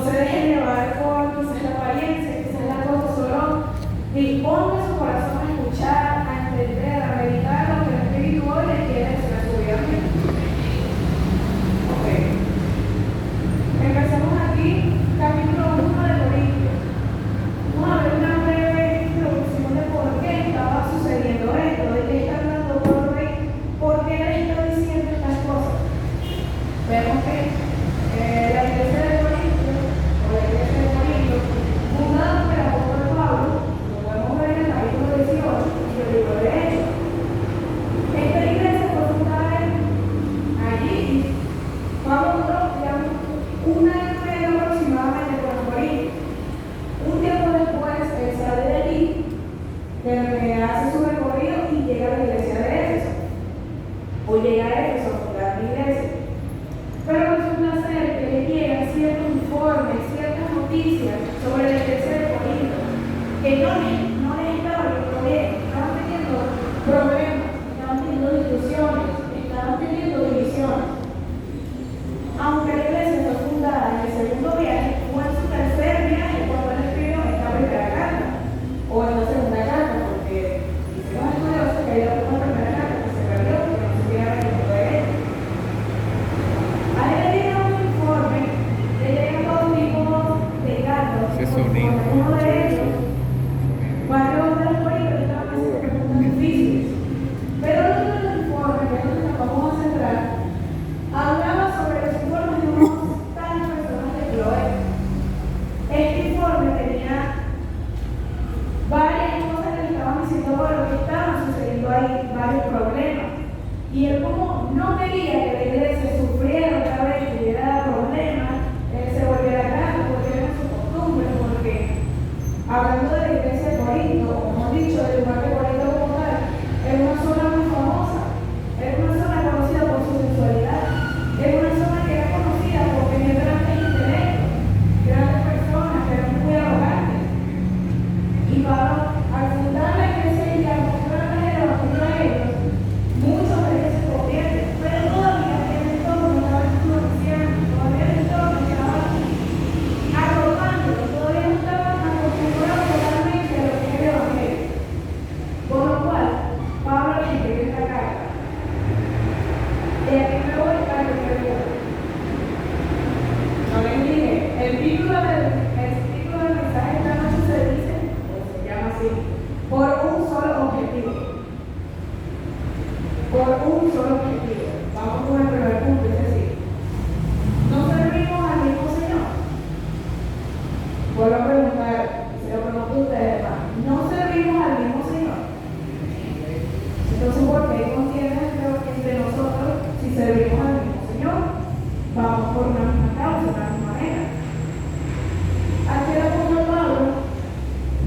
se deje llevar por quizás la apariencia, quizás la cosa, solo disponga su corazón a escuchar, a entender, a meditar lo que el Espíritu hoy le quiere decir a su vida. Ok. Empezamos aquí, capítulo 1 de Corintios. Vamos a ver una breve introducción de por qué estaba sucediendo esto, de qué está hablando Pablo ahí, por qué él está diciendo estas cosas. Vemos que la iglesia de Corinto, o la iglesia de Corinto, fundada por el apóstol Pablo, lo podemos ver en el capítulo 18 del libro de Hechos. Esta iglesia fue fundada allí. Pablo duró, digamos, un año y medio aproximadamente con Corinto. Un tiempo después, él sale de allí, hace su recorrido y llega a la iglesia de Éfeso. O llega a Éfeso a fundar la iglesia. Pero resulta ser que le llegan ciertos informes, ciertas noticias sobre la iglesia de Corinto, que no les estaba yendo bien, estaban teniendo problemas, estaban teniendo discusiones, estaban teniendo divisiones. Aunque la iglesia fue fundada en el segundo viaje, fue en su tercer viaje cuando él escribió esta primera carta, o en la segunda carta, porque hicimos estudiosos que hay una primera carta que se perdió porque no se hubiera registrado de ella. A él le dieron un informe, le llegan todo tipo de cartas, uno de ellos, varios de los corintios estaban haciendo preguntas difíciles, pero otro de los informes, que es donde nos vamos a centrar, hablaba sobre los informes de unos tales personas de Chloe. Este informe tenía varias cosas que le estaban diciendo por lo que estaban sucediendo ahí, varios problemas. Y él, como no quería que la iglesia sufriera otra vez, tuviera problemas, él se volviera atrás, porque era su costumbre, porque hablando de la iglesia de Corinto, como hemos dicho, del lugar de Corinto como tal, es una zona muy famosa, es una zona conocida por su sensualidad. Es una zona que era conocida por tener grandes intelectos, grandes personas que eran muy arrogantes. Y Pablo, al fundar la iglesia y al mostrar el evangelio a ellos, muchos de ellos se convierten, pero todavía en el entorno estaba influenciando, todavía en el entorno estaba arrogando, todavía no estaban acostumbrados totalmente a lo que es el evangelio. Por lo cual, Pablo les escribe esta carta. Y aquí me voy a no les dije, el título del mensaje esta noche se dice, o se llama así, por un solo objetivo. Por un solo objetivo. Vamos con el primer punto, es decir, ¿no servimos al mismo Señor? Vuelvo a preguntar, se lo pregunto a ustedes, hermanos, ¿no servimos al mismo Señor? Entonces, ¿por qué contienen entre nosotros si servimos al mismo Señor? Vamos por una misma causa, una misma manera. Aquí el apóstol Pablo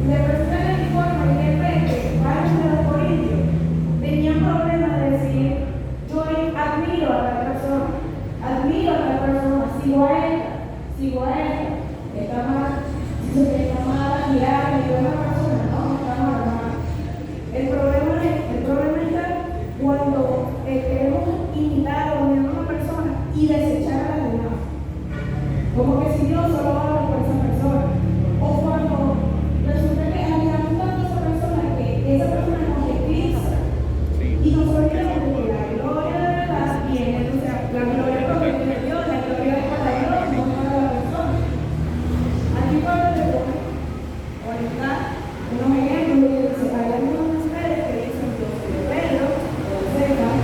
le presenta el informe y de repente varios de los corintios tenían problemas de decir, yo admiro a tal persona, sigo a esta, está mal, admirar, y a una persona, no, está mal, hermano. El problema está cuando queremos imitar o mirar a una persona y desechar a la demás. Como que si Dios solo habla por esa persona. O cuando resulta que admiramos tanto a esa persona que esa persona nos eclipsa. Y nos olvidamos de que la gloria de verdad viene, o sea, la gloria proviene de Dios, la gloria es para Dios, no para la persona. Aquí Pablo le pone, ahorita, unos ejemplos y dice, hay algunos de ustedes que dicen, yo soy de Pedro, o de César,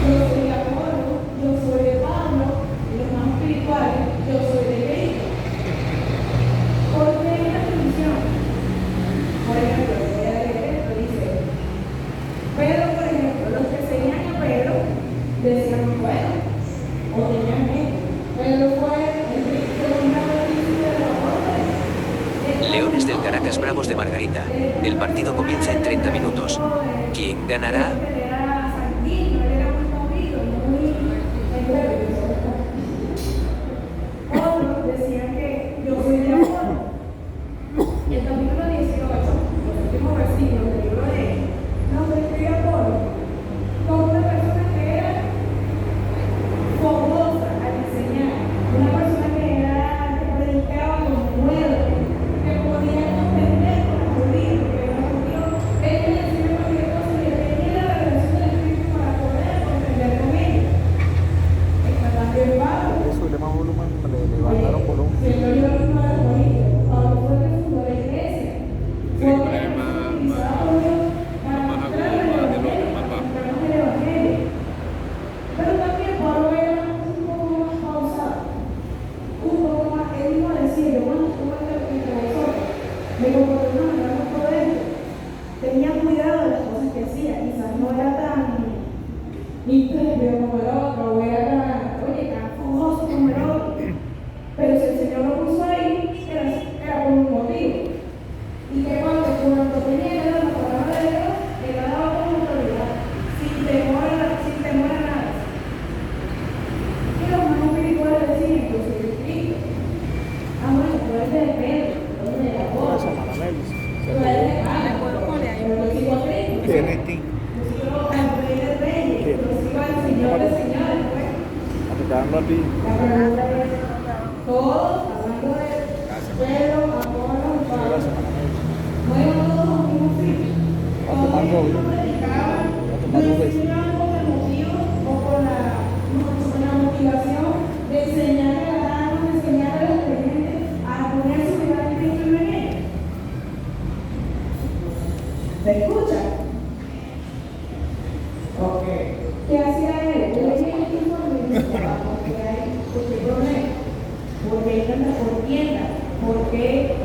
yo soy de Apolo, yo soy de Pablo, y los más espirituales, yo soy de Cristo. ¿Por qué esta división? Por ejemplo, voy a leer esto, dice, Pedro, por ejemplo, los que seguían a Pedro decían, bueno, o tenían miedo. Pedro fue el que dominaba la disciplina de los apóstoles. Leones del Caracas Bravos de Margarita. El partido comienza en 30 minutos. ¿Quién ganará? Otros decían que yo soy de Apolo. El capítulo 18, los últimos versículos del libro de Hechos, nos describe a Apolo como una persona que era fogosa al enseñar, una persona que predicaba eres de Pedro, tú eres de Jacob, tú eres de Pablo, yo sigo a Cristo. ¿Quién es ti? Yo sigo al Rey de Reyes, yo sigo al Señor de Señores, pues. Aplicando a ti. La pregunta es, todos, hablando de Pedro, Apolo y Pablo, no iban todos a un mismo fin. Todos ellos predicaban, no enseñaban con el motivo o con la motivación de enseñar a la de enseñar a los creyentes a poner su vida en Cristo y no en ellos. ¿Se escucha? Ok. ¿Qué hacía él? Él venía en el informe y dice, porque hay problemas, porque hay tanta contienda, porque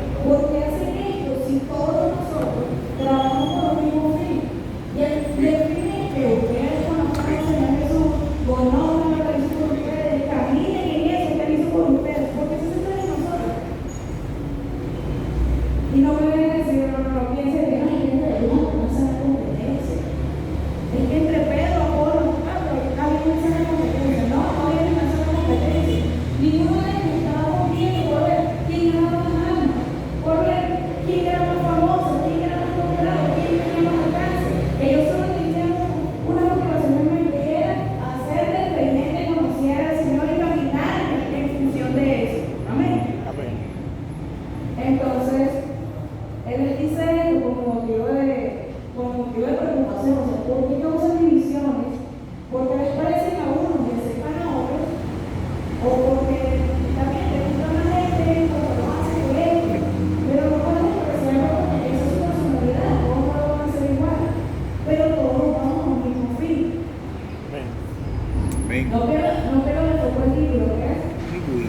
hacen esto si todos nosotros trabajamos por los mismos fines. Y el fin es que ustedes conozcan al Señor Jesús, conozcan lo que hizo por ustedes, caminen en eso que hizo por ustedes, porque eso se trata de nosotros. Y no me vengan a decir, no piensen que no se da competencia. Es que entre Pedro, Apolo, Pablo, había una sana competencia. No había una sana competencia. Ninguno de ellos estaba compitiendo por ver quién ganaba más almas, por ver quién era más famoso, quién era más popular, quién tenía más alcance. Ellos solo tenían una motivación en mente, que era hacer que el creyente conociera al Señor y caminar en función de eso. Amén. Amén. Entonces, él les dice esto como motivo de preocupación, o sea, ¿por qué causan divisiones? Porque les parecen a unos y aceptan a otros, o porque también les gusta más gente, o lo hacen por esto, pero no podemos apreciarlo porque esa es su personalidad, todos no lo van a hacer igual, pero todos vamos a un mismo fin. Amén. No quiero le tocó el libro, ¿qué?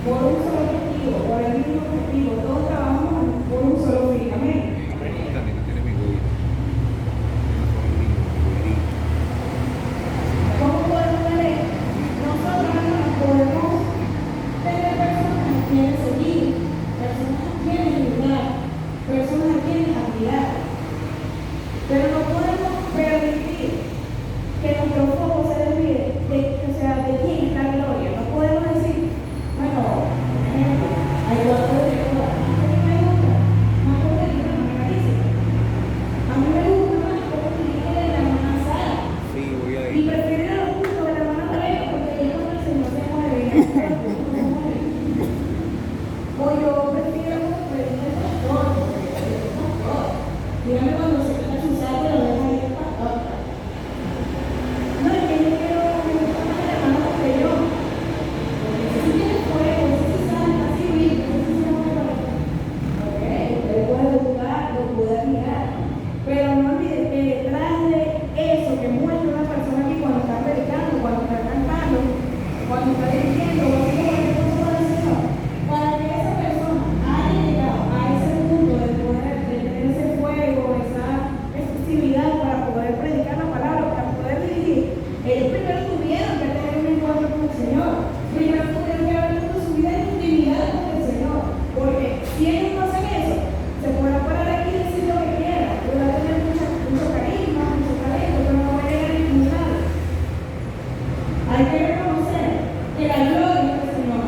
Por un solo objetivo, por el mismo objetivo, todos trabajamos por un solo fin, amén. También no tiene mi gobierno. ¿Cómo podemos leer? Nosotros hermanos podemos tener personas a quienes seguir, personas a quienes ayudar, personas a quienes admirar, pero no podemos permitir que nuestro foco se desvíe de quién es la gloria. No podemos decir, bueno, por ejemplo, hay cuatro directoras, a mí me gusta más como dirige la hermana Alicia, a mí me gusta más como dirige la hermana Sara. Sí, voy a Y ir. prefieren a los cultos de la hermana María porque ahí es donde el Señor se mueve y ahí es donde se mueve. O yo prefiero pedirle al pastor porque es el pastor. Dígame cuando se queda su saco y lo deja ahí el pastor. No, es que yo quiero que me gusta más el hermano que yo. Porque ese sí tiene fuego, ese sí sabe, así vive, ese sí se mueve. Ok, usted puede buscar, lo puede admirar. Pero no olvide que detrás de eso que muestra una persona aquí cuando está predicando, cuando está cantando, cuando está dirigiendo, o así como el Señor, para que esa persona haya llegado a ese punto de poder de tener ese fuego, esa exclusividad para poder predicar la palabra, para poder dirigir, ellos primero tuvieron que tener un encuentro con el Señor, primero tuvieron que haber puesto su vida en intimidad con el Señor, porque si ellos no hacen eso, se podrán parar aquí y decir lo que quieran, podrán tener mucho carisma, mucho talento, pero no va a llegar a ningún lado. Hay que reconocer que la gloria es del Señor.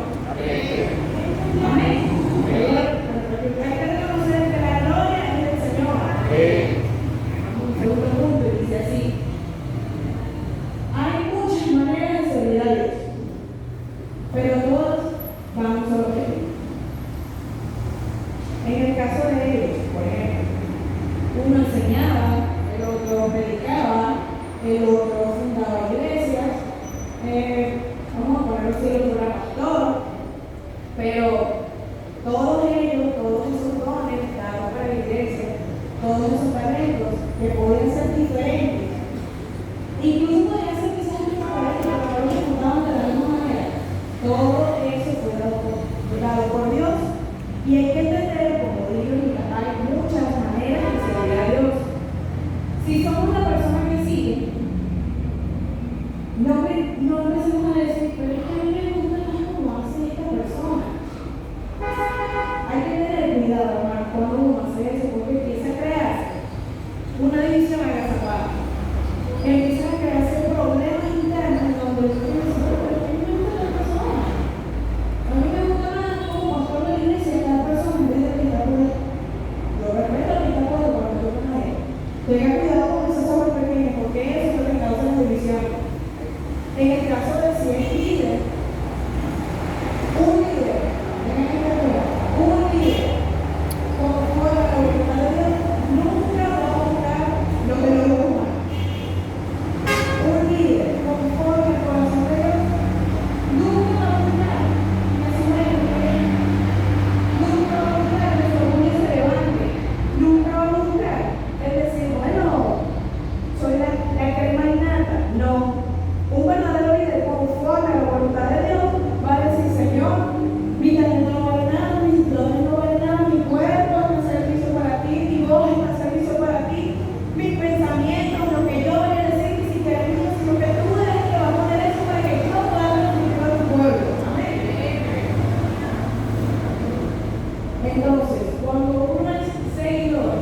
Amén. Hay que reconocer que la gloria es del Señor. Un segundo punto y dice así. Hay muchas maneras de servir a Dios, pero todas van a un solo objetivo. En el caso de ellos, por ejemplo, uno enseñaba, el otro predicaba, el otro fundaba iglesias, vamos a ponerlo así, el otro era pastor, pero todos ellos, todos esos dones dados para la iglesia, todos esos talentos que podían ser diferentes, incluso podían ser quizás diferentes, pero no se juntaban de la misma manera. Todo eso fue dado por Dios. Y hay que entender, como digo, hay muchas maneras de servir a Dios. Si somos la persona que sigue, no empecemos a decir, pero es que a mí me gusta más como hace esta persona. Hay que Entonces, cuando uno es seguidor,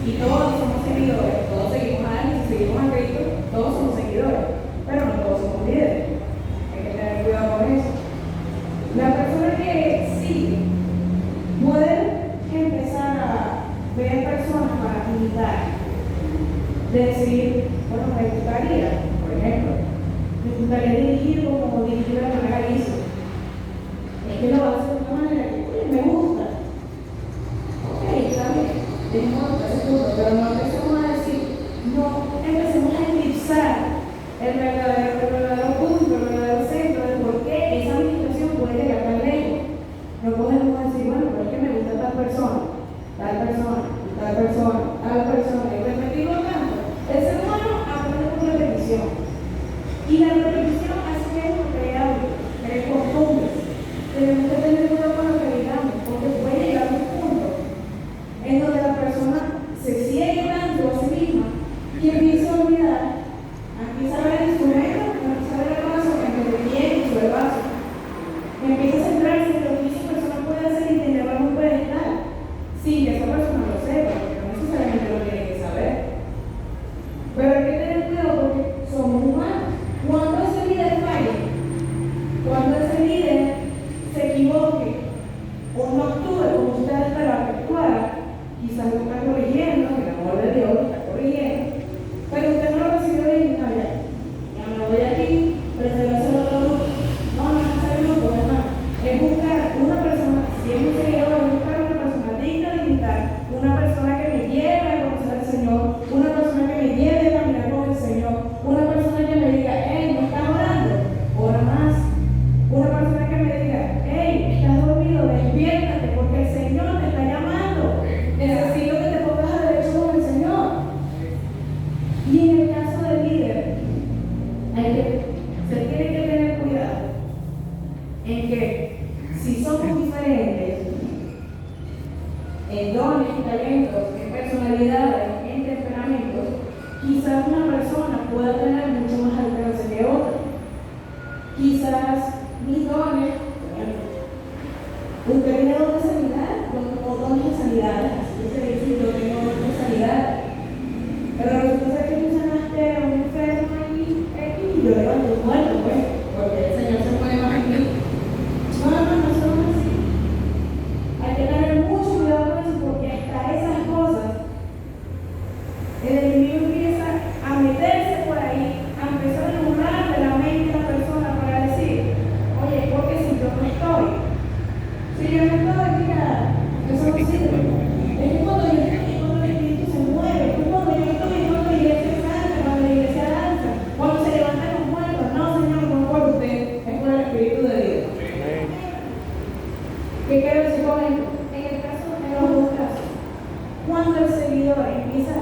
y todos somos seguidores, todos seguimos a alguien, si seguimos a Cristo, todos somos seguidores, pero no todos somos líderes. Hay que tener cuidado con eso. La persona que sigue puede empezar a ver personas para imitar, de decir, bueno, me gustaría, por ejemplo, me gustaría dirigir como dirigir a la manera que hizo. Es que lo hace de una manera que me gusta. Ok, está bien, tenemos ese punto, pero no empecemos a decir, no empecemos a eclipsar el verdadero punto, el verdadero centro de por qué esa administración puede llegar tan lejos. No podemos decir, bueno, pero es que me gusta tal persona, tal persona, tal persona, tal persona, y repetirlo tanto. El ser humano aprende por repetición. Y la repetición hace que uno crea costumbres. Tenemos que tener cuidado con lo que digamos, porque puede llegar a un punto en donde la persona se ciegue tanto a sí misma y empieza a olvidar, empieza a ver el instrumento, empieza a ver el vaso, en el relleno, el vaso, empieza a centrarse en lo que esa persona puede hacer y tenerlo en un pedestal, sin que esa persona lo sepa, porque no necesariamente lo tiene que saber. Pero hay que tener cuidado porque somos humanos. Cuando ese líder falle, cuando ese líder se equivoque o no actúe como usted esperaba que actuara, quizás lo está corrigiendo, el amor de Dios lo está corrigiendo, pero usted no lo recibió bien, no, ya me voy aquí, prefiero hacerlo todo. No es hacerlo por demás. Es buscar una persona, si es un seguidor, es buscar una persona digna de imitar, una persona que me lleve a conocer al Señor, una persona que me lleve a caminar con el Señor, una persona que me diga, hey, ¿no estás orando? Ora más. Una persona que me diga, hey, estás dormido, despiértate porque el Señor te está llamando. Necesito que te pongas a derecho con el Señor. Y en el caso del líder, se tiene que tener cuidado en que si somos diferentes en dones, en talentos, en personalidades, en temperamentos, quizás una persona pueda tener mucho más alcance que otra. Quizás mis dones, usted tiene don de sanidad, o dones de sanidad, así que se dice, yo tengo don de sanidad, pero resulta que tú sanaste a un enfermo y yo levanto un muerto, pues, porque el Señor se pone más en mí. No somos así. Hay que tener mucho cuidado con eso, porque hasta esas cosas, el enemigo empieza a meterse por ahí, a empezar a burlar de la mente de la persona para decir, oye, porque si yo no estoy, mira, eso no sirve. Es que cuando yo estoy, cuando el espíritu se mueve, es cuando yo estoy, cuando la iglesia canta, cuando la iglesia danza, cuando se levantan los muertos. No, Señor, no por usted, es por el Espíritu de Dios. ¿Qué quiero decir con esto? En los dos casos, cuando el seguidor empieza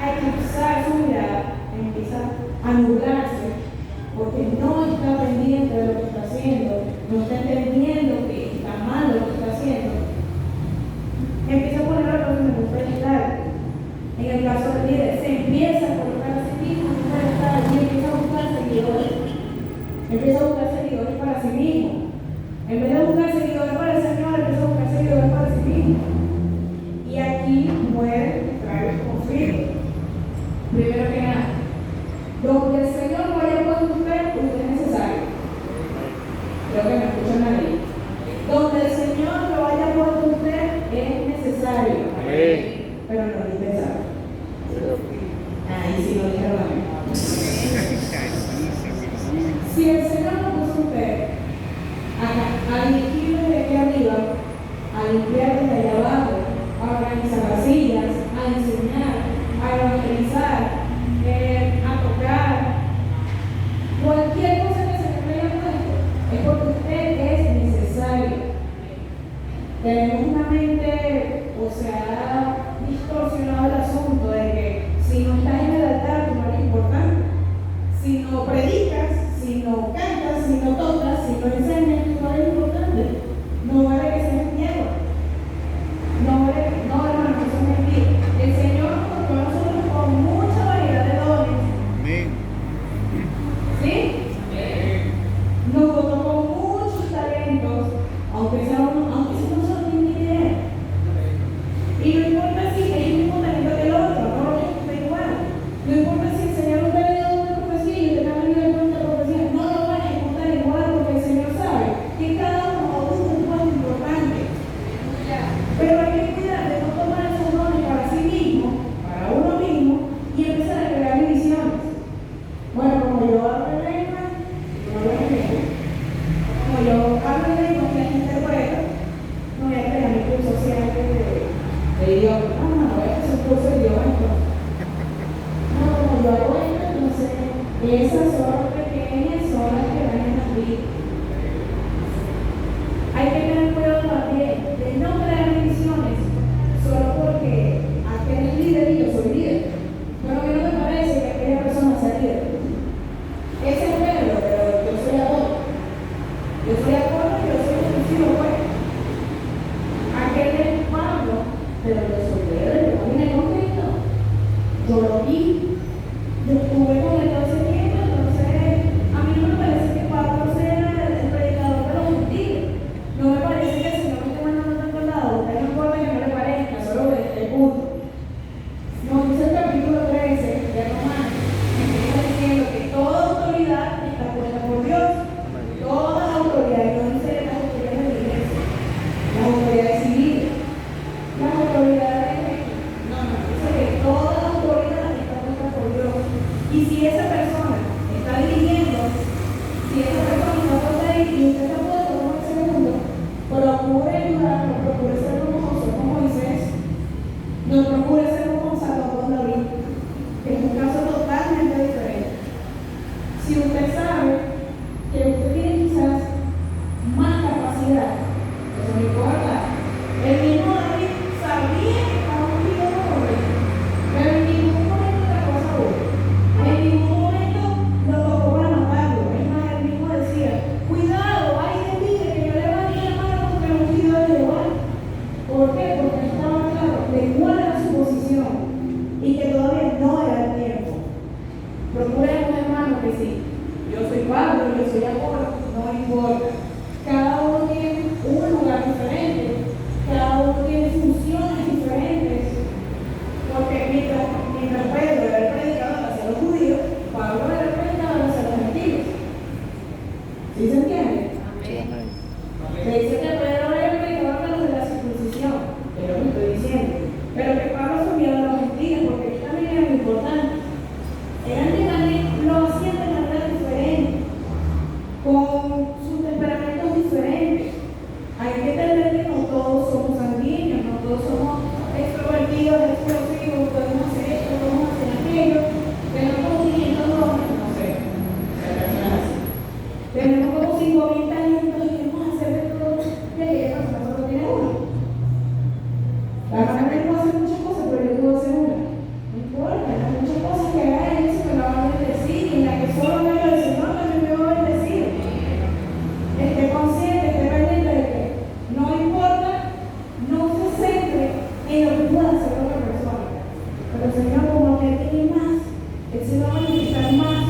a eclipsar su mirada, empieza a nublarse, porque no está pendiente de lo que está haciendo, no está entendiendo que está mal lo que está haciendo, empieza a poner a la persona en un pedestal. En el caso del líder, se empieza a colocar a sí mismo en un pedestal y empieza a buscar seguidores. Empieza a buscar seguidores para sí mismo. En vez de buscar seguidores para el Señor, empieza a buscar seguidores para sí mismo. Y aquí trae el conflicto. Primero que nada, donde el Señor no haya puesto usted es necesario. Creo que me escuchan nadie. Donde el Señor lo haya puesto usted es necesario. Pero no es indispensable. Ahí sí lo dijeron a mí. Si el Señor lo puso usted a dirigir desde aquí arriba, a limpiar desde allá abajo, a organizar las sillas, a enseñar, a evangelizar, a tocar, cualquier cosa que se me haya puesto, es porque usted es necesario. Tenemos una mente, o se ha distorsionado el asunto de que si no estás en el altar, tú no eres importante. Si no predicas, si no cantas, si no tocas, si no enseñas, tú no eres importante. No vale que seas miedo. No, hermano, eso es mentira. El Señor nos dotó a nosotros con mucha variedad de dones. Amén. ¿Sí? Nos dotó con muchos talentos, aunque sea no solo tiene idea. Pero hay que cuidar de no tomar esos dones para sí mismo, para uno mismo, y empezar a crear divisiones. Bueno, como yo hablo en lengua, no voy a creer. Como yo hablo en lengua y la gente interpreta, no voy a crear mi curso social de idioma. No voy a hacer un curso de idioma. No, como yo hago esto, entonces esas son pequeñas son las que van a abrir. Hay que tener cuidado también de no crear divisiones solo porque aquel es líder y yo soy líder. Pero que no me parece que aquella persona sea líder. Ese es Pedro, pero yo soy Apolo. Yo soy Apolo y yo soy exclusivo, pues. Aquel es Pablo, pero yo soy Pedro, yo vine con Cristo. Yo lo vi, yo estuve con él todo ese tiempo, entonces a mí no me parece que Pablo sea el predicador de los gentiles. No me parece que el Señor me esté mandando tanto lado, no importa que no le parezca, solo el punto. Nos dice el capítulo 13 de Romanos, empieza diciendo que toda autoridad está puesta por Dios. Toda autoridad, y no dice las autoridades de la iglesia, las autoridades civiles, las autoridades, no, dice que toda autoridad está puesta por Dios. Y si esa persona está dirigiendo, si esa persona está puesta ahí y usted está puesto como el segundo, procure ayudarlo, procure ser como José, como Moisés, no procure ser como Salvador David, que es un caso totalmente diferente. Si usted sabe que usted tiene quizás más capacidad, eso no importa. El mismo David sabía que estaba ungido por él, pero en ningún momento la cosa buena. En ningún momento lo tocó para matarlo. Es más, él mismo decía, cuidado, ay de mí, de que yo le levanté la mano contra el ungido de Jehová. ¿Por qué? Porque estaba claro de cuál era su posición y que todavía no era el tiempo. Procuremos, hermano, que sí. Yo soy Pablo, yo soy Apolo, no importa. Cada uno tiene un lugar diferente, cada uno tiene funciones diferentes. Porque mientras Pedro era el predicador hacia los judíos, Pablo era el predicador hacia los gentiles. ¿Sí se entiende? Sí, amén. Le dice que Pedro era el predicador de los de la circuncisión, pero lo estoy diciendo. Pero que Pablo subía a los gentiles, porque esto también era muy importante. Eran que también lo hacían de manera diferente, con sus temperamentos diferentes. Hay que entender que no todos somos sanguíneos, no todos somos extrovertidos, explosivos, podemos hacer esto, podemos hacer aquello, tenemos como 500 dones, no sé, tenemos como 5.000 talentos y queremos hacer de todo, y aquella persona solo tiene uno. La hermana puede hacer muchas cosas, pero yo puedo hacer una. No importa, hay muchas cosas que haga eso que me van a bendecir, y en la que solo me va el Señor también me va a bendecir. Esté consciente, esté pendiente de que no importa, no se centre en lo que pueda hacer otra persona. Pero el Señor, como que tiene más, Él se va a manifestar más.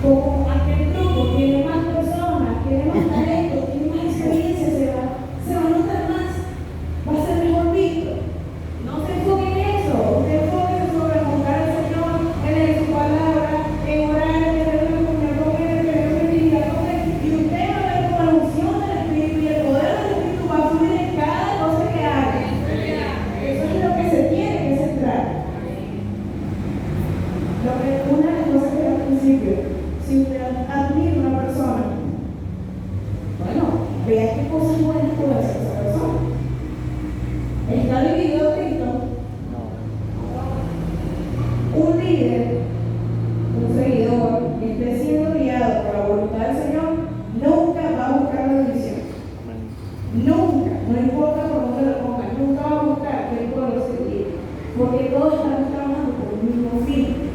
Como aquel grupo tiene más personas, tiene más talento, tiene más experiencia, se va a notar más, va a ser mejor visto. No se enfoque en eso, usted enfoque sobre buscar al Señor en su palabra, en orar, en tener una comunión con Él, en tener una intimidad con Él, y usted va a ver como la unción del Espíritu y el poder del Espíritu va a fluir en cada cosa que haga. Eso es lo que se tiene que centrar. Una de las cosas que al principio, si usted admira a una persona, bueno, vea qué cosas buenas puede hacer esa persona. Está dividido Cristo. Un líder, un seguidor, que esté siendo guiado por la voluntad del Señor, nunca va a buscar la división. Nunca, no importa por dónde lo pongan, nunca va a buscar que el pueblo se divida. Porque todos estamos trabajando por un mismo fin.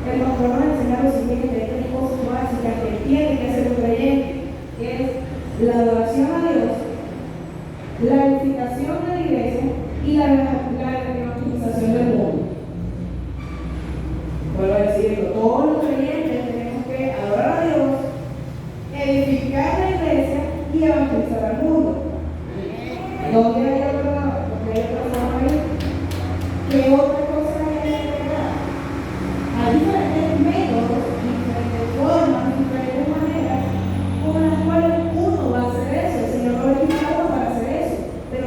El pastor nos enseña lo siguiente, hay tres cosas básicas que tiene que hacer un creyente, que es la adoración a Dios, la edificación de la iglesia y la evangelización del mundo. Vuelvo a decirlo, todos los creyentes tenemos que adorar a Dios, edificar la iglesia y evangelizar al mundo. ¿Dónde hay otra persona ahí? ¿Qué otra cosa hay que agregar? Hay diferentes métodos, diferentes formas, diferentes maneras con las cuales uno va a hacer eso. El Señor lo ha equipado para hacer eso. Pero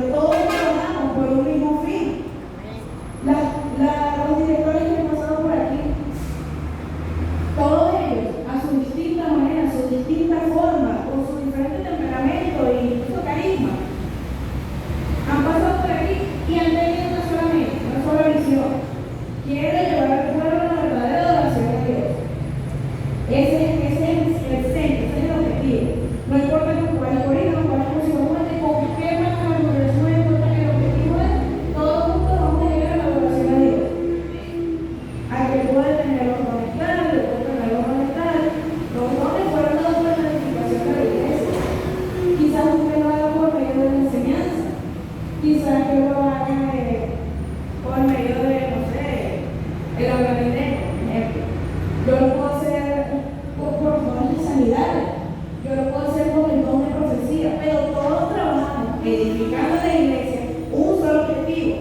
edificando la iglesia, un solo objetivo,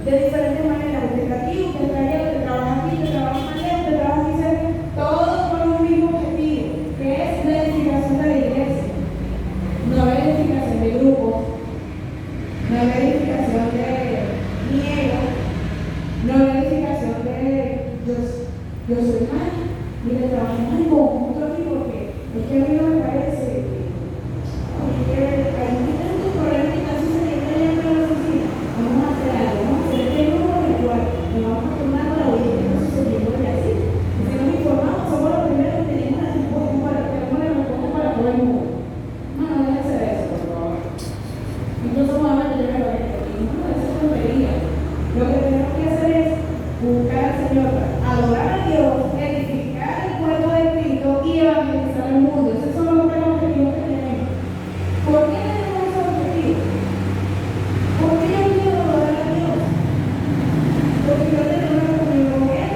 de diferentes maneras, usted está aquí, usted está allá, usted trabaja aquí, usted trabaja allá, usted trabaja aquí cerca, todos con un mismo objetivo, que es la edificación de la iglesia. No la edificación de grupos, no la edificación de miedo, no la edificación de yo soy mal, mire, trabajamos en conjunto aquí porque es que a mí no me parece que hay tantos problemas que están sucediendo allá en la oficina. Vamos a hacer algo, vamos a hacer este grupo virtual y vamos a tomar la oída que está sucediendo y así. Y si nos informamos, somos los primeros que tenemos la respuesta para todo el mundo. No, no dejes de hacer eso, por favor. Incluso vamos a tener la oída y no es tontería. Lo que tenemos que hacer es buscar al Señor, adorar a Dios, edificar el cuerpo de Cristo y evangelizar al mundo. Esos son los tres objetivos que tenemos. ¿Por qué tenemos esos objetivos? ¿Por qué yo quiero adorar a Dios? Porque yo tengo una comunión con Él.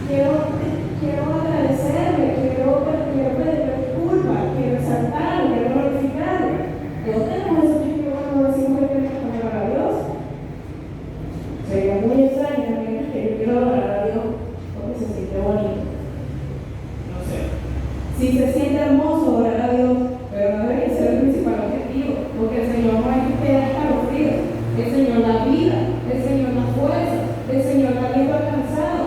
Quiero agradecerle, quiero pedirle disculpas, quiero exaltarle, quiero glorificarle. Todos tenemos esos objetivos cuando decimos que queremos adorar a Dios. Sería muy extraño también que yo quiero adorar a Dios porque se siente bonito. No sé. Si se siente hermoso adorar a Dios, pero no debería ser el principal objetivo, porque el Señor no es que te da escalofríos, el Señor da vida, el Señor da fuerza, el Señor da aliento alcanzado,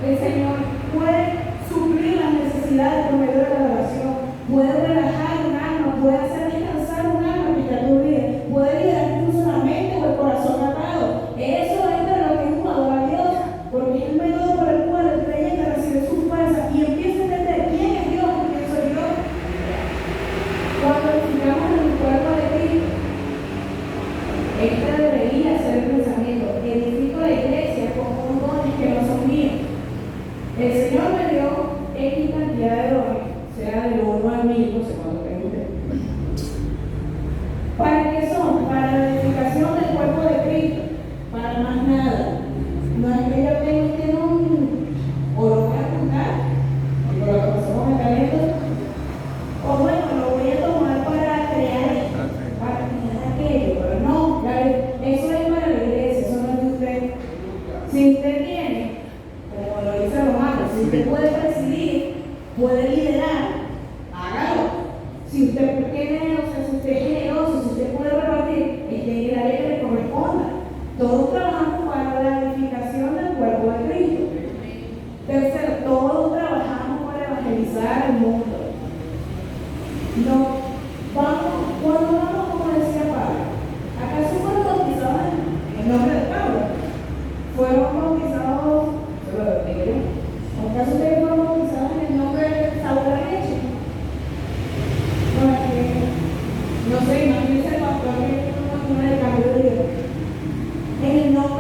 el Señor puede suplir las necesidades por medio de la adoración, puede relajar un alma, puede hacer descansar un alma que está turbida, puede liberar incluso la mente o el corazón atado. Eso es de lo que uno adora a Dios, porque es el método por el cual el creyente recibe su fuerza y empieza a entender quién es Dios y quién soy yo. Cuando edificamos en el cuerpo de Cristo, este debería ser el pensamiento: edifico la iglesia con dones que no son míos. El Señor me dio X cantidad de dones, sea del 1 al 1000, no sé cuánto tengo usted. ¿Para qué son? Para la edificación del cuerpo de Cristo, para más nada. No es que yo tengo este don o lo voy a apuntar, y por lo que pasamos en talento, o bueno, lo voy a tomar para crear esto, para crear aquello, pero no, eso es para la iglesia, eso no es de usted. Si usted tiene, como lo dice Romano, si usted puede presidir, puede liderar, hágalo. Si usted tiene, o sea, si usted es generoso, si usted puede repartir, esté en el área que le corresponda. Todos trabajamos para la edificación del cuerpo de Cristo. Tercero, todos trabajamos para evangelizar el mundo. No, cuando vamos, como decía Pablo, ¿acaso fueron bautizados en nombre de Pablo? ¿Fueron bautizados, solo lo digo yo? ¿Acaso ustedes fueron bautizados en el nombre de Saúl Areche? No sé, imagínense el pastor que es una de cambio de Dios. En el nombre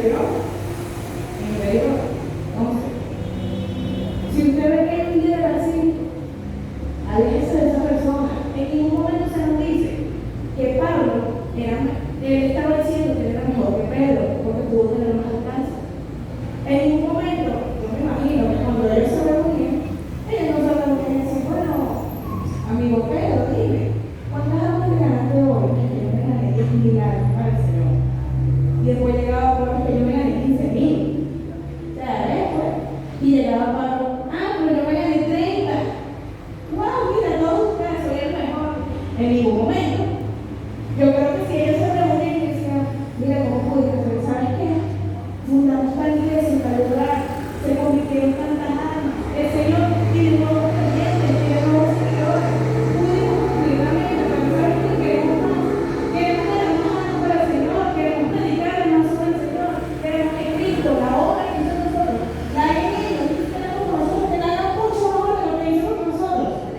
perdió. Increíble. Entonces, si usted ve que hay un líder así, aléjese de esa persona. En ningún momento se nos dice que Pablo él estaba diciendo que era mejor que Pedro, porque pudo tener más alcance. En ningún momento, yo me imagino que cuando ellos se reunían, ellos no se reunían y decían, bueno, amigo Pedro, dime, ¿cuántas almas le ganaste hoy? Que yo me gané 10.000 almas para el Señor. Y después llegaba Pablo que yo me gané 15.000. O sea, después. Y llegaba Pablo, pero yo me gané 30. ¡Wow! Mira, todos ustedes soy el mejor. En ningún momento. Yo creo que si ellos se reunían y decían, mira cómo pudiste hacer, ¿sabes qué? Fundamos tal iglesia, tal lugar, se convirtieron tantas almas. El Señor tiene nuevos creyentes, tiene nuevos seguidores. Pudimos cumplir la meta, pero ¿sabes qué? Queremos más. Queremos dar más almas para el Señor, queremos predicar más sobre el Señor, queremos que Cristo, la obra que hizo nosotros, la hagan ellos, que estén con nosotros, que la hagan mucho mejor de lo que hizo con nosotros.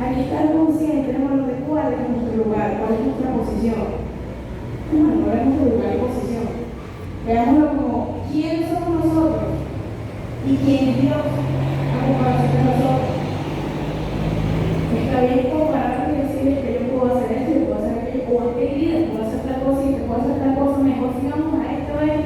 Aquí está el consciente, hermano, de cuál es nuestro lugar, cuál es nuestra posición. Hermano, no es nuestro lugar y posición. Veámoslo como quiénes somos nosotros y quién es Dios a comparación de nosotros. Está bien comparar y decir que yo puedo hacer esto, yo puedo hacer aquello, o este líder puedo hacer tal cosa y te puedo hacer tal cosa, mejor si vamos a esto es.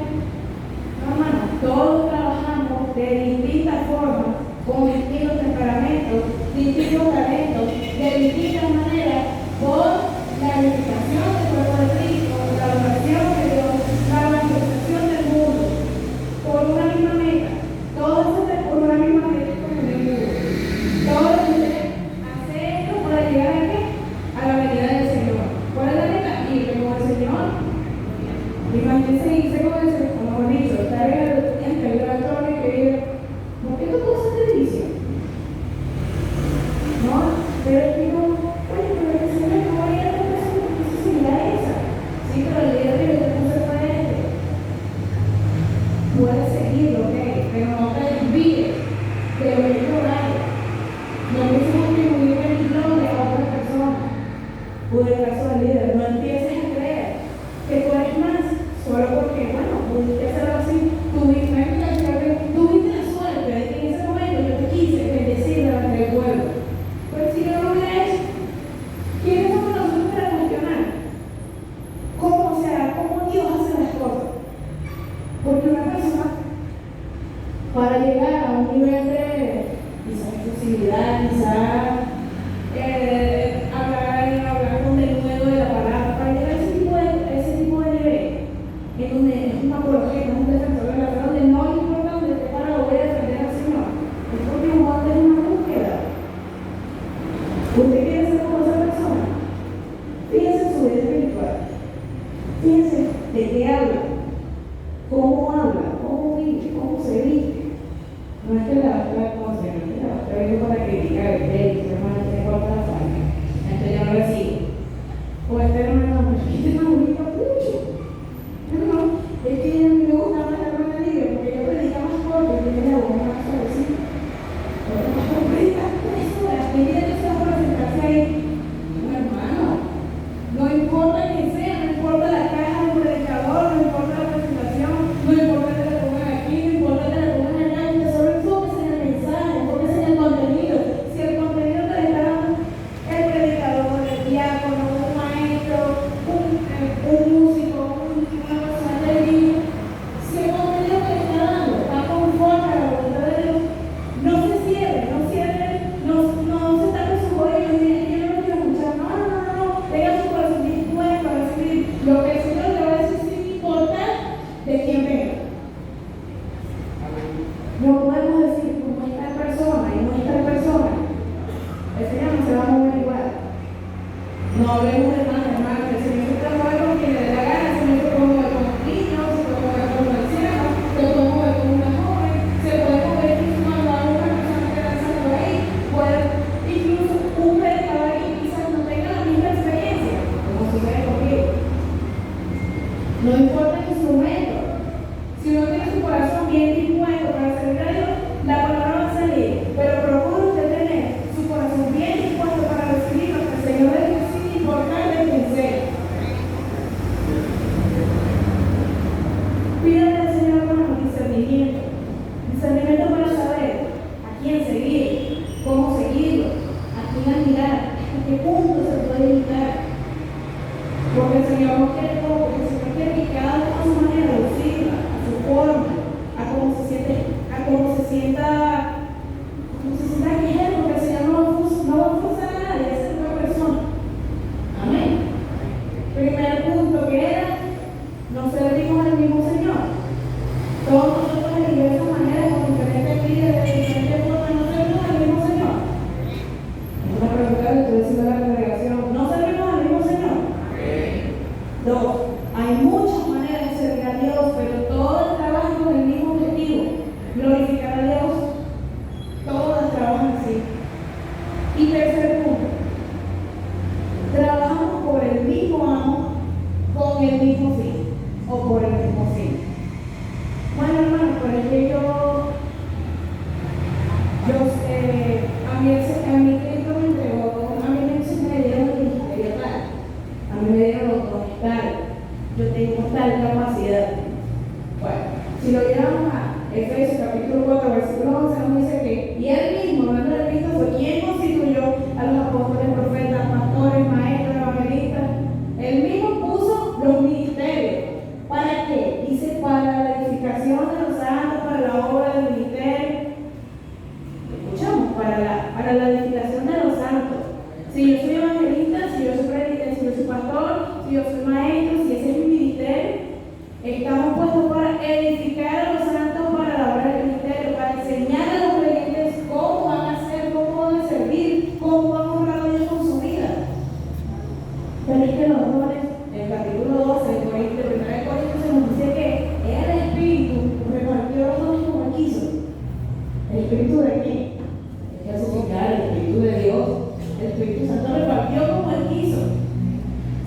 No, hermano, todos trabajamos de distintas formas, con distintos temperamentos, distintos talentos, de distintas maneras, por la edificación del cuerpo de Cristo, la oración de Dios, la evangelización del mundo, por una misma meta. Todo eso es por una misma meta con el mundo. Todo lo que hace esto para llegar a qué? A la venida del Señor. ¿Cuál es la meta? Ir con el Señor. Imagínense irse con el Señor, como hemos dicho, estar en el laboratorio y que ¿por qué tú cosas de televisión? No, pero es que no, oye, pero el Señor no va a ir a otra persona porque se seguirá esa. Sí, pero el líder que yo te puse fue este. Puedes seguirlo, ok, pero no te desvíes de lo que yo hago. No empieces a atribuir el nombre a otra persona. O del caso del líder, no empieces a creer que tú eres más solo porque, bueno, pudiste hacerlo así. Tuviste la suerte de que en ese momento yo te quise bendecir delante del pueblo. Pero si yo no hubiera hecho, ¿quiénes somos nosotros para cuestionar cómo Dios hace las cosas? Porque una persona, para llegar a un nivel de quizás exclusividad, quizás hablar con denuedo de la palabra, para llegar a ese tipo de nivel, en donde es un apologeta, un defensor de la verdad, donde no es importante que para lo voy a defender al Señor, es porque un hombre es una búsqueda. ¿Usted quiere ser como esa persona? Fíjense en su vida espiritual. Fíjense de qué habla, cómo vive, cómo se viste. No es que la va a estar como se ve, la va a estar viendo para criticar el rey, su hermano, que corta la falda. Entonces ya no le sigue. O este hermano, no, este hermano me gusta mucho. No, es que a mí me gusta más la hermana libre porque ella predica más corto y tiene la voz más suavecita. Otra más predica 3 horas, que tiene 3 horas para sentarse ahí. No, hermano, no importa quién sea, no importa la caja del predicador, no importa la presentación, no importa que le pongan aquí, no importa que le pongan allá, usted solo enfóquese en el mensaje, enfóquese en el contenido. Si el contenido que le está dando el predicador, el diácono, un maestro, un músico, una persona del libro, si el contenido que le está dando está conforme a la voluntad de Dios, no se cierre, no se tape su oído y diga, yo no lo quiero escuchar. No, tenga su corazón dispuesto a recibir lo que el Señor le va a decir sin importar de quién venga. No podemos decir, como es tal persona y no es tal persona, el Señor no se va a mover igual. No hablemos de más, hermanos, el Señor se puede mover con quien le dé la gana, el Señor se puede mover con un niño, se puede mover con un anciano, se puede mover con una joven, se puede mover incluso cuando hay una persona que está lanzando ahí, puede incluso un predicador y quizás no tenga la misma experiencia, como sucede conmigo. No importa el instrumento, si uno tiene su corazón bien dispuesto para servir a Dios, la palabra va a salir, pero procura usted tener su corazón bien dispuesto para recibir lo que el Señor le dice sin importar de quién sea. Todos nosotros de diversas maneras, con diferentes líderes, de diferentes formas, no servimos al mismo Señor. Es una pregunta que estoy diciendo a la congregación. ¿No servimos al mismo Señor? Dos, hay muchas maneras de servir a Dios, pero todas trabajan con el mismo objetivo, glorificar a Dios. Todas trabajan así. Y tercer punto, trabajamos por el mismo amo, con el mismo fin, o por el mismo fin. Bueno, hermano, pero es que a mí Cristo me entregó, a mí me dieron el ministerio tal, a mí me dieron los dones tal, yo tengo tal capacidad. Bueno, si lo llevamos a Efesios capítulo 4, versículo 11, nos dice que, y él mismo, hablando de Cristo, fue quien constituyó a los apóstoles, profetas, pastores, maestros, evangelistas. Él mismo puso los ministerios. ¿Para qué? Dice, para la edificación de los santos, para la obra del ministerio. Escuchamos, para la edificación de los santos. Si yo soy evangelista, si yo soy predicador, si yo soy pastor, si yo soy maestro, si ese es mi ministerio, estamos puestos para edificar a los santos para la obra del ministerio, para enseñar a los creyentes cómo van a hacer, cómo van a servir, cómo van a honrar a Dios con su vida. Pero es que los dones, en el capítulo 12 de 1 Corintios se nos dice que el Espíritu repartió los dones como quiso. ¿El Espíritu de quién? El clasificar, el Espíritu de Dios. El Espíritu Santo repartió como él quiso.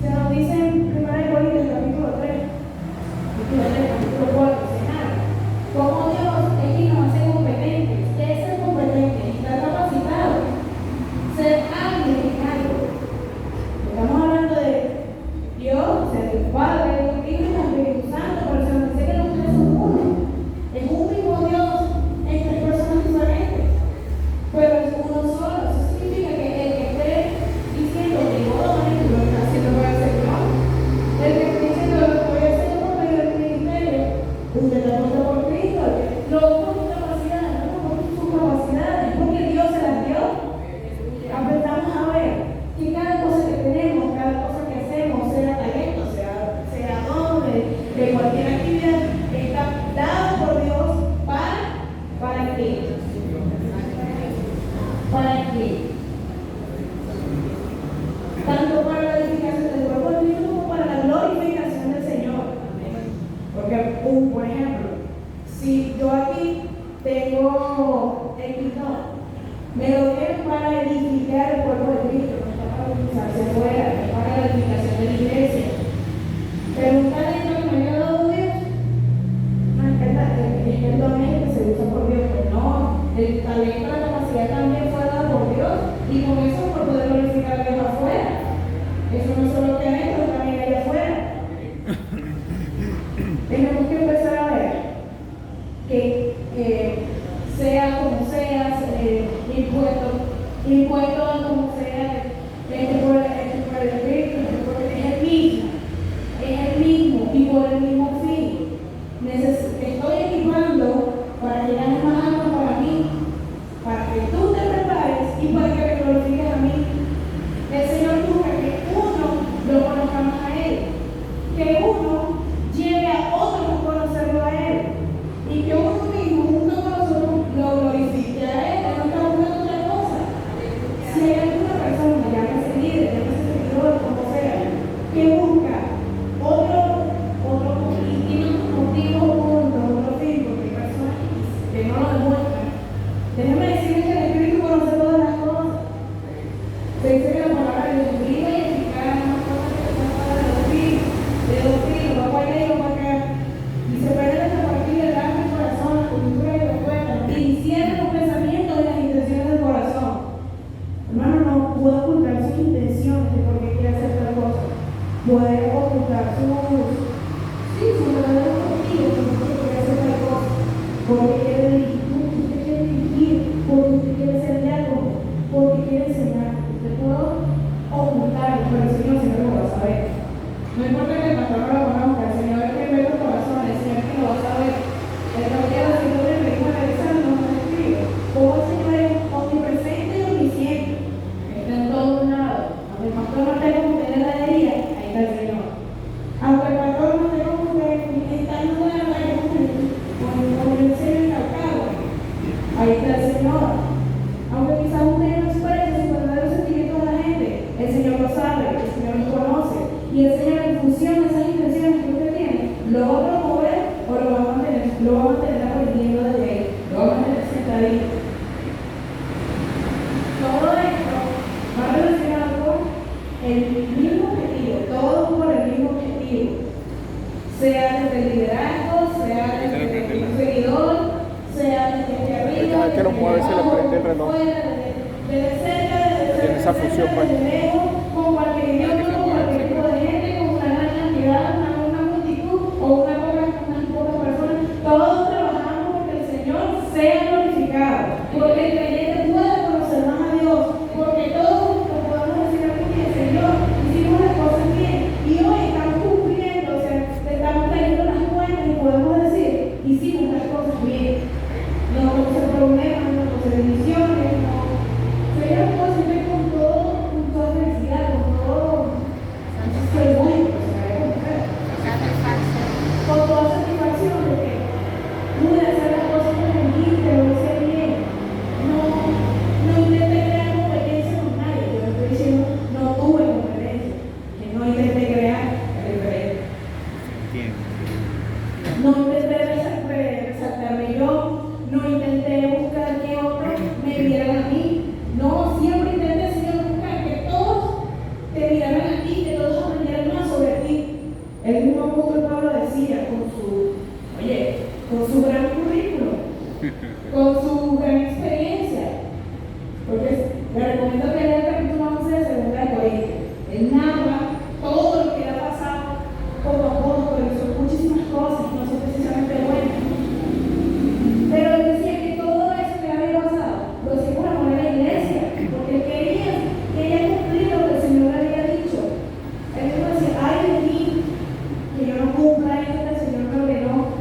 Se nos dice en 1 Corintios capítulo 3, capítulo 4, como Dios es quien nos hace competentes. ¿Qué es ser competente? Estar capacitado, ser hábil en algo. Estamos hablando de Dios, o sea, el Padre, el Hijo y el Espíritu Santo, por eso nos dice que los tres son uno. Es un mismo Dios en tres personas diferentes, pero es uno solo. Eso significa que el que esté diciendo que tengo dones, lo está haciendo para el Señor. El que esté diciendo lo que voy a hacer por medio del ministerio, usted está puesto por Cristo. Lo otro con capacidades, no con sus capacidades, porque Dios se las dio. Aprendamos a ver que cada cosa que tenemos, cada cosa que hacemos, sea talento, sea don, de cualquier actividad, está dado por Dios ¿para qué? ¿Para qué? Tanto para la edificación del cuerpo de Cristo como para la glorificación del Señor. Porque, por ejemplo, si yo aquí tengo el pintón, me lo dieron para edificar el cuerpo de Cristo, no está para utilizarse afuera, es para la edificación de la iglesia. Pero un talento que me haya dado Dios, no es que el don es el que se usa por Dios, pero no, el talento, la capacidad también fue dada por Dios, y con eso por poder glorificar a Dios afuera. Eso no es solo que adentro, también allá afuera. Tenemos que empezar a ver que sea como sea, impuesto como sea, por el Espíritu, porque es el mismo y por el mismo fin. Estoy equipando para que ganes más alma para mí, para que tú te prepares y para que me glorifiques a mí. El Señor busca que uno lo conozca más a Él, que uno lleve a otros a conocerlo a Él, y que uno mismo, junto con nosotros, lo glorifique a Él. No está buscando otra cosa. Si hay alguna persona lo va a promover o lo va a mantener aprendiendo de él, lo va a mantener sentadito. Todo esto va relacionado con el mismo objetivo, todos por el mismo objetivo, sea desde el liderazgo, sea desde el seguidor, sea desde arriba, Es que lo mueve, se le prende el reloj. Desde cerca, Tiene esa función, pues. desde lejos, con cualquier idioma, con cualquier tipo de gente, con una gran cantidad, una multitud o unas pocas personas, todos trabajamos porque el Señor sea glorificado, porque el creyente pueda conocer más a Dios, porque todos nos podamos decir aquí, Señor, hicimos las cosas bien y hoy estamos cumpliendo, o sea, estamos trayendo las cuentas y podemos decir, hicimos las cosas bien. No puse problemas, no puse bendiciones, no. Señor, puedo siempre con toda felicidad, con todo. Soy bueno, con toda satisfacción de que pude hacer las cosas que me dijiste, lo hice bien. No intenté crear competencia con nadie. Yo estoy diciendo, no tuve competencia. Que no intenté crear la diferencia. No intenté resaltarme yo. No intenté buscar que otros me vieran a mí. No, siempre intenté, Señor, buscar que todos te miraran a ti, que todos aprendieran más sobre ti. El mismo apóstol Pablo decía con su gran currículum, con su gran experiencia. Porque le recomiendo que lea el capítulo 11 de 2 de Corintios. Él narra todo lo que le ha pasado como apóstol, hizo muchísimas cosas, no son precisamente buenas. Pero él decía que todo eso que había pasado lo hacía por amor a la iglesia, porque quería cumplir lo que el Señor le había dicho. Él mismo decía, ay de mí, que yo no cumpla esto que el Señor me ordenó.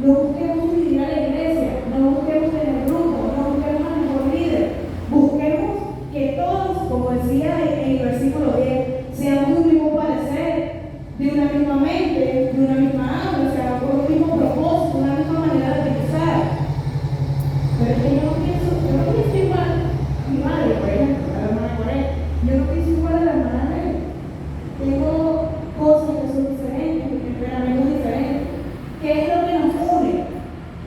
No busquemos dividir a la iglesia, no busquemos tener grupo, no busquemos al mejor líder. Busquemos que todos, como decía en el versículo 10, seamos de un mismo parecer, de una misma mente, de una misma habla, o sea, con un mismo propósito, una misma manera de pensar. Pero es que yo no pienso igual a mi madre, por ejemplo, a la hermana Correa. Yo no pienso igual a la hermana de él. Tengo cosas que son diferentes, temperamentos diferentes. ¿Qué es lo que nos une?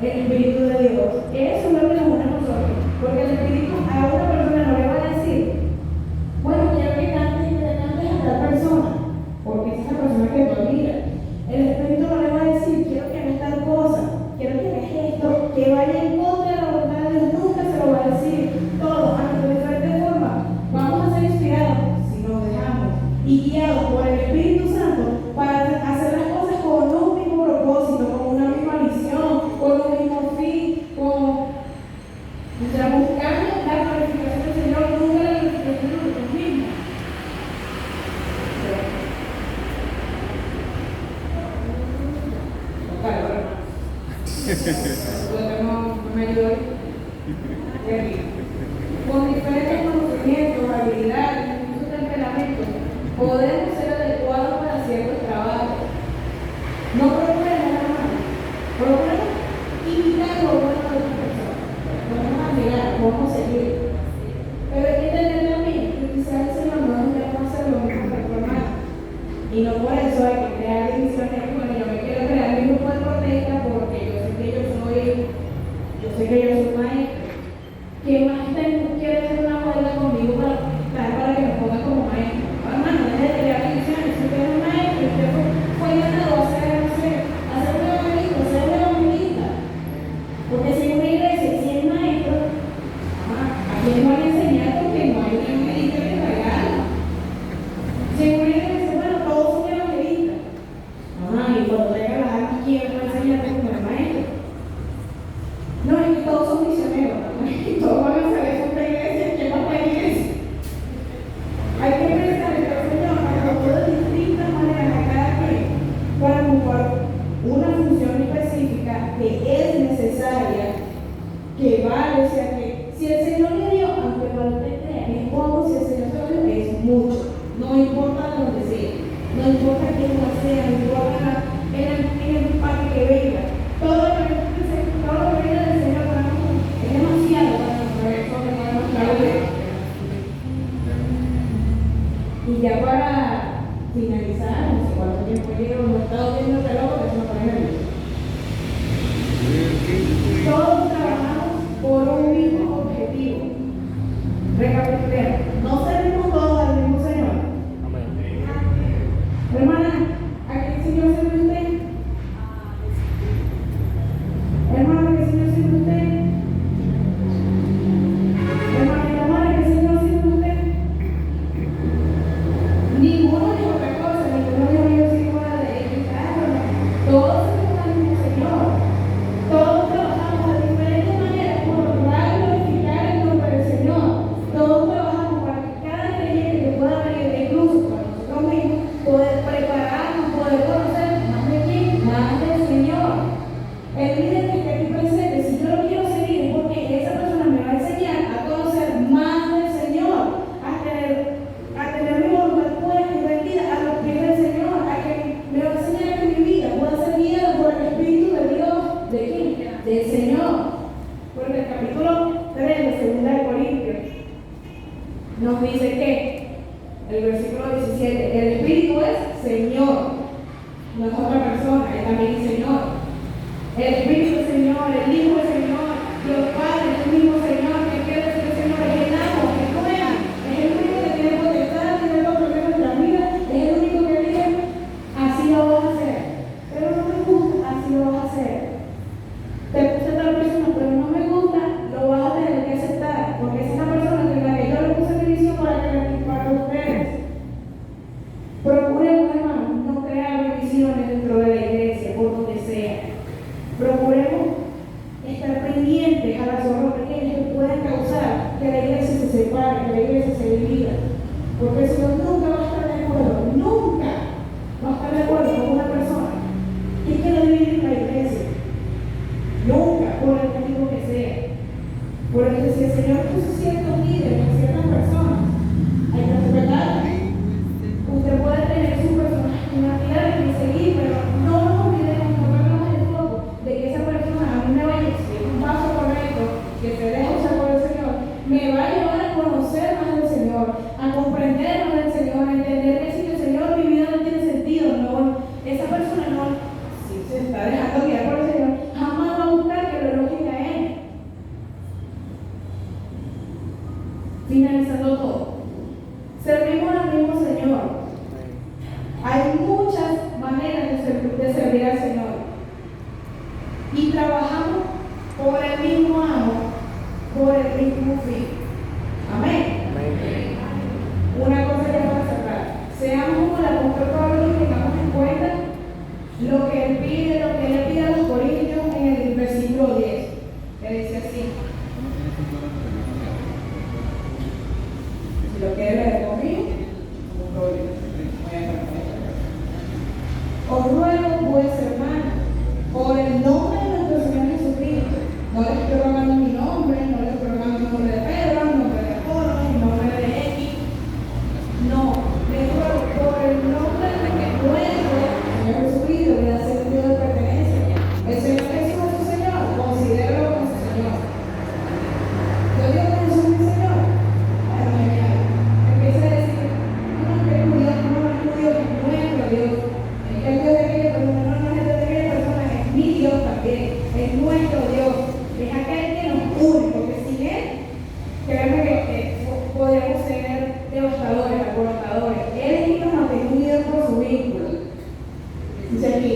El Espíritu de Dios. Eso es lo que nos une a nosotros. Porque el Espíritu a una persona no le va a decir, bueno, quiero que cantes a tal persona, porque esa es la persona que tú admiras. El Espíritu no le va a decir, quiero que hagas tal cosa, quiero que hagas esto, que vaya en contra de la voluntad de Dios. Nunca se lo va a decir. Todos, de diferente forma, vamos a ser inspirados si nos dejamos y guiados por el Espíritu Santo para hacer las cosas con un mismo propósito, con una misma visión, con un mismo fin, buscando la glorificación del Señor, nunca la glorificación de nosotros mismos. No me ayudó. Con diferentes conocimientos, habilidades, incluso temperamentos, podemos ser adecuados para ciertos trabajos. No proponemos, hermano, proponemos imitar lo bueno de otra persona. Podemos admirar, podemos seguir. Pero hay que entender también que quizás el Señor no nos llama a hacer lo mismo que tu hermano. Y no por eso hay que crear divisiones. Bueno, yo me quiero crear mi grupo de protesta porque yo sé que yo soy maestro. ¿Qué más quiere hacer una huelga conmigo para que me ponga como maestro? Hermano, deje de crear divisiones. Si usted es un maestro, usted fue llamado a hacer un evangelista. Porque si en una iglesia, si es maestro, ¿a quién van a enseñar? Porque no hay un evangelista que regala. Si en una iglesia, bueno, todos son evangelistas. Y cuando tenga las armas, ¿quién va a enseñarte como el maestro? No, es que todos son misioneros, ¿no? Y todos van a saber sobre la iglesia, ¿quién va a la iglesia? Hay que pensar en el Señor para todas distintas maneras a cada quien para ocupar una función específica que es necesaria, que vale, o sea que si el Señor le dio, aunque para usted crea, es poco, si el Señor se lo dio, es mucho. No importa donde sea, no importa quién lo sea, no importa en el parque que venga. Todo lo que venga del Señor para nosotros es demasiado para nosotros. Y ya para finalizar, no sé cuánto tiempo llevo, no he estado viendo el reloj, porque eso no Procuremos estar pendientes a las obras pequeñas que puedan causar que la iglesia se separe, que la iglesia se divida. Porque el Señor nunca va a estar de acuerdo, nunca va a estar de acuerdo con una persona que quiera dividir la iglesia. Nunca, por el motivo que sea. Porque si el Señor puso ciertos líderes a ciertas personas, hay que respetarlas. Usted puede tener su personalidad y seguir, pero no nos olvidemos, no perdamos el foco de que esa persona a mí me vaya a seguir un paso correcto, que se deja usar por el Señor, me va a llevar a conocer más del Señor, a comprender más del Señor, a entender que si el Señor mi vida no tiene sentido, no, esa persona no, si se está dejando guiar por el Señor, jamás va a buscar que lo elogien a Él. Finalizando todo, servimos al mismo Señor. Hay muchas maneras de servir al Señor y trabajamos por el mismo amo, por el mismo fin. Amén. Una cosa que vamos a sacar: seamos como el apóstol Pablo y tengamos en cuenta lo que él pide, lo que él le pide a los corintios en el versículo 10, que dice así. Si lo quiere leer conmigo, no problema. Os ruego, pues, hermanos, por el nombre de nuestro Señor Jesucristo, no les estoy rogando mi nombre, no les estoy rogando el nombre de Pedro, el nombre de Apolo, el nombre de X, no, les ruego por el nombre de nuestro Señor Jesucristo, que da sentido de pertenencia. El Señor Jesús es su Señor, considéralo como su Señor. Yo digo que Jesús es mi Señor. Empieza a decir, no, que es Dios, no es Dios, es nuestro Dios. El Dios de aquella persona no es el Dios de aquella persona, es mi Dios también, es nuestro Dios, es aquel que nos une, porque sin Él, créanme que podríamos ser devastadores, alborotadores. Él es quien nos mantiene unidos por su vínculo. Dice aquí,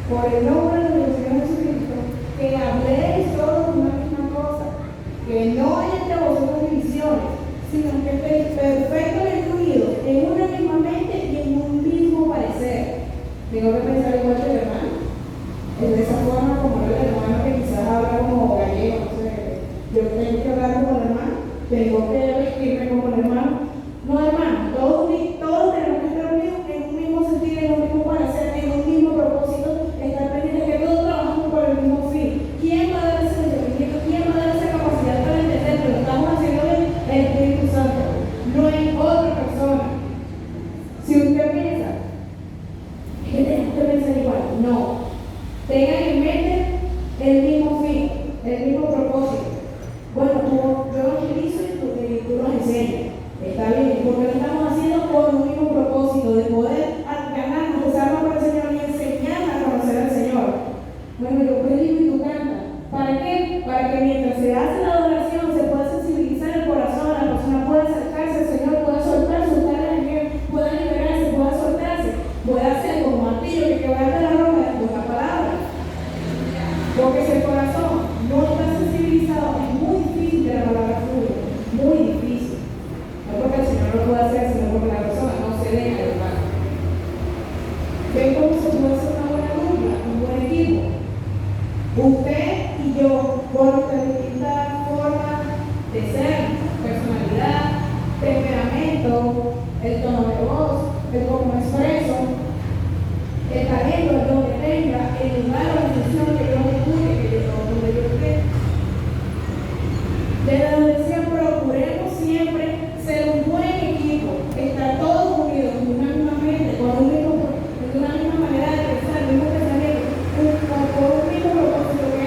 por el nombre de nuestro Señor Jesucristo, que habléis todos una misma cosa, que no haya entre vosotros divisiones, sino que estéis perfectamente unidos en una misma mente y en un mismo parecer. Tengo que pensar igual que el hermano. Es de esa forma como el hermano que quizás habla como gallego, no sé. Yo tengo que hablar como el hermano, tengo que vestirme como el hermano. No, hermano, todos tenemos que estar unidos en un mismo sentido, en un mismo parecer, en un mismo propósito, estar pendientes que todos trabajamos por el mismo fin. ¿Quién va a dar ese entendimiento? ¿Quién va a dar esa capacidad para entender que lo estamos haciendo bien? El Espíritu Santo, no hay otra persona. Si usted piensa que tenemos que pensar igual, no. Tengan en mente el mismo fin, el mismo propósito. Bueno, yo evangelizo y tú nos enseñas. Está bien, porque lo estamos haciendo con un mismo propósito de poder ganarnos esa alma por el Señor y enseñar a conocer al Señor. Bueno, yo predico y tú cantas. ¿Para qué? Para que mientras se hace la adoración se pueda sensibilizar el corazón, la persona pueda acercarse al Señor, pueda soltar sus tareas, pueda liberarse, pueda soltarse, pueda hacer como martillo que quebranta la roca con la palabra. Porque si el corazón no está sensibilizado, es muy difícil que la palabra fluya, muy difícil. No porque el Señor lo pueda hacer, sino porque la persona no se deja llevar. ¿Ven cómo se puede hacer una buena dupla, un buen equipo? Usted y yo, con nuestra distinta forma de ser, personalidad, temperamento, el tono de voz, el cómo expreso, el talento, el don que tenga, el lugar o la institución que yo estudie, donde yo esté. Desde donde sea, procuremos siempre ser un buen equipo, estar todos unidos con una misma mente, con una misma manera de pensar, el mismo pensamiento, con un mismo propósito que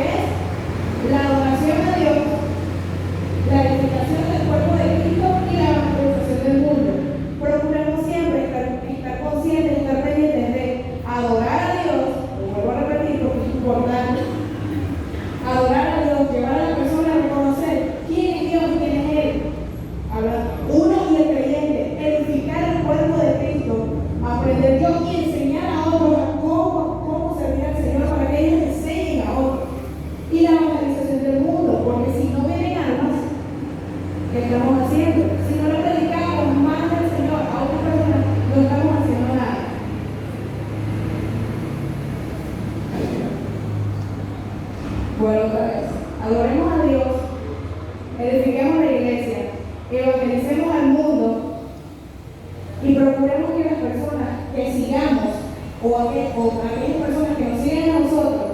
Bueno, otra vez. Adoremos a Dios, edifiquemos la iglesia, evangelicemos al mundo y procuremos que las personas que sigamos o aquellas personas que nos siguen a nosotros